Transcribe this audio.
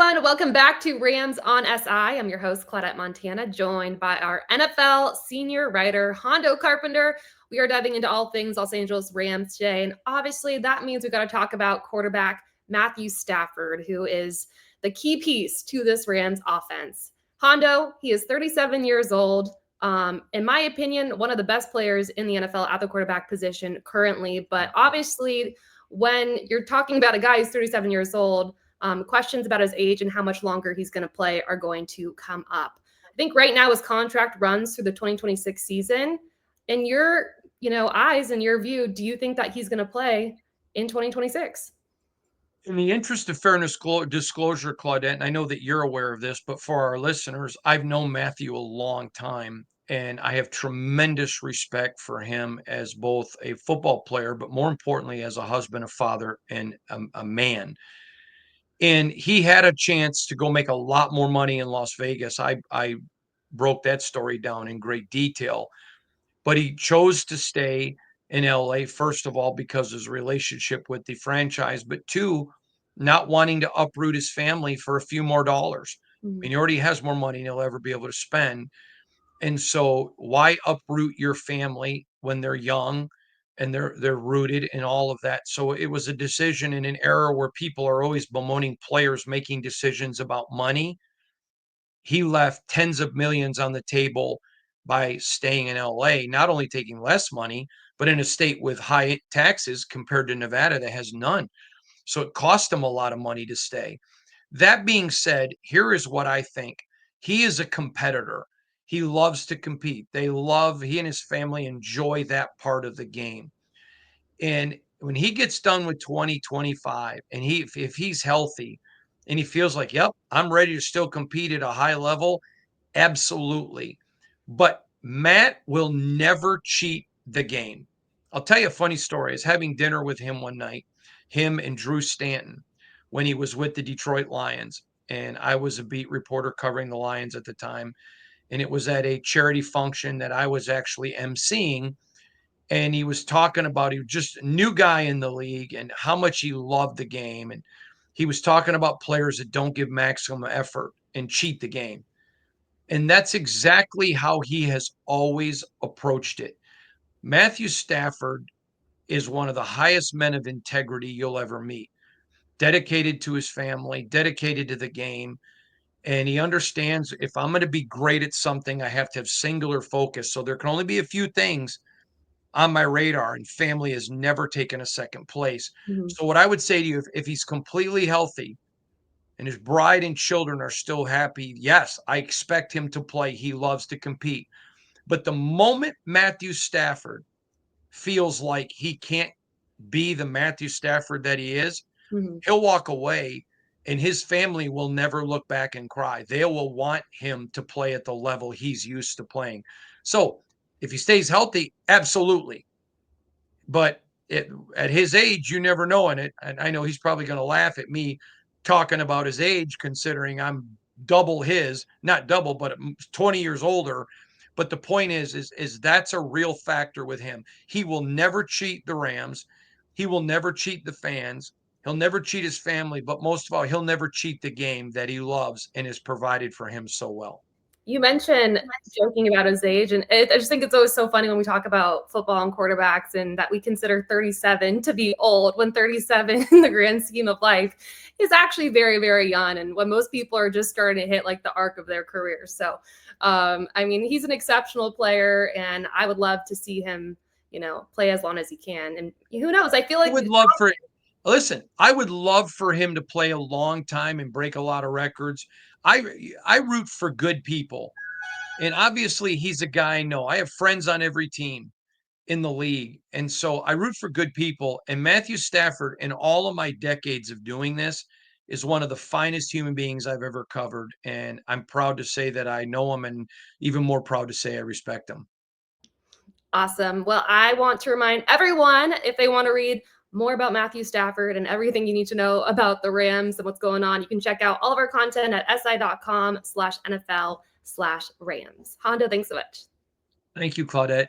everyone. Welcome back to Rams on SI. I'm your host, Claudette Montana, joined by our NFL senior writer, Hondo Carpenter. We are diving into all things Los Angeles Rams today. And obviously, that means we've got to talk about quarterback Matthew Stafford, who is the key piece to this Rams offense. Hondo, he is 37 years old. In my opinion, one of the best players in the NFL at the quarterback position currently. But obviously, when you're talking about a guy who's 37 years old, questions about his age and how much longer he's going to play are going to come up. I think right now his contract runs through the 2026 season. In your, eyes and your view, do you think that he's going to play in 2026? In the interest of fairness disclosure, Claudette, and I know that you're aware of this, but for our listeners, I've known Matthew a long time, and I have tremendous respect for him as both a football player, but more importantly, as a husband, a father, and a man. And he had a chance to go make a lot more money in Las Vegas. I broke that story down in great detail, but he chose to stay in LA, first of all, because of his relationship with the franchise, but two, not wanting to uproot his family for a few more dollars. I mean, he already has more money than he'll ever be able to spend. And so why uproot your family when they're young and they're rooted in all of that? So it was a decision in an era where people are always bemoaning players making decisions about money. He left tens of millions on the table by staying in LA, not only taking less money, but in a state with high taxes compared to Nevada that has none. So it cost him a lot of money to stay. That being said, here is what I think. He is a competitor. He loves to compete. He and his family enjoy that part of the game. And when he gets done with 2025 and if he's healthy and he feels like, yep, I'm ready to still compete at a high level, absolutely. But Matt will never cheat the game. I'll tell you a funny story. I was having dinner with him one night, him and Drew Stanton, when he was with the Detroit Lions. And I was a beat reporter covering the Lions at the time. And it was at a charity function that I was actually emceeing, and he was talking about he was just a new guy in the league and how much he loved the game. And he was talking about players that don't give maximum effort and cheat the game. And that's exactly how he has always approached it. Matthew Stafford is one of the highest men of integrity you'll ever meet, dedicated to his family, dedicated to the game. And he understands if I'm going to be great at something, I have to have singular focus. So there can only be a few things on my radar, and family has never taken a second place. Mm-hmm. So, what I would say to you, if he's completely healthy and his bride and children are still happy, yes, I expect him to play. He loves to compete. But the moment Matthew Stafford feels like he can't be the Matthew Stafford that he is, Mm-hmm. he'll walk away and his family will never look back and cry. They will want him to play at the level he's used to playing. So, if he stays healthy, absolutely. But at his age, you never know. And I know he's probably going to laugh at me talking about his age, considering I'm double his, not double, but 20 years older. But the point is that's a real factor with him. He will never cheat the Rams. He will never cheat the fans. He'll never cheat his family, but most of all, he'll never cheat the game that he loves and has provided for him so well. You mentioned joking about his age, and I just think it's always so funny when we talk about football and quarterbacks and that we consider 37 to be old when 37 in the grand scheme of life is actually very, very young. And when most people are just starting to hit like the arc of their career. So, I mean, he's an exceptional player, and I would love to see him, play as long as he can. And who knows? I feel I like would love for Listen, I would love for him to play a long time and break a lot of records. I root for good people. And obviously he's a guy I know. I have friends on every team in the league. And so I root for good people. And Matthew Stafford, in all of my decades of doing this, is one of the finest human beings I've ever covered. And I'm proud to say that I know him, and even more proud to say I respect him. awesome. Well, I want to remind everyone if they want to read more about Matthew Stafford and everything you need to know about the Rams and what's going on, you can check out all of our content at si.com/NFL/Rams. Honda, thanks so much. Thank you, Claudette.